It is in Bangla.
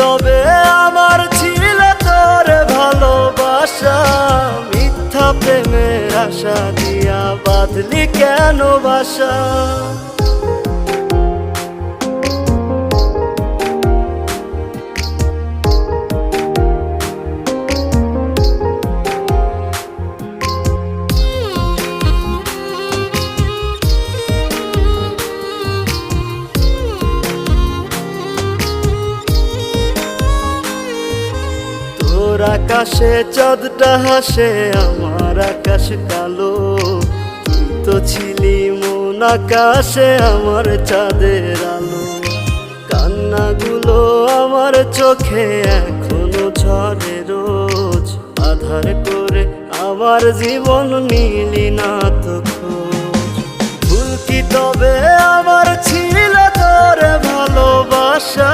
তবে আমার ছিল তোর ভালোবাসা, মিথ্যা প্রেমের আশা দিয়া বাঁধলি কেন বাসা? তোর আকাশে চাঁদটা হাসে, আমার আকাশ কালো। তুই তো ছিলি মন আকাশে আমার চাঁদের আলো। কান্নাগুলো আমার চোখে এখনো ঝরে রোজ, আধার করে আমার জীবন নিলি না তো খোঁজ। ভুল কি তবে আমার ছিল তোর ভালোবাসা?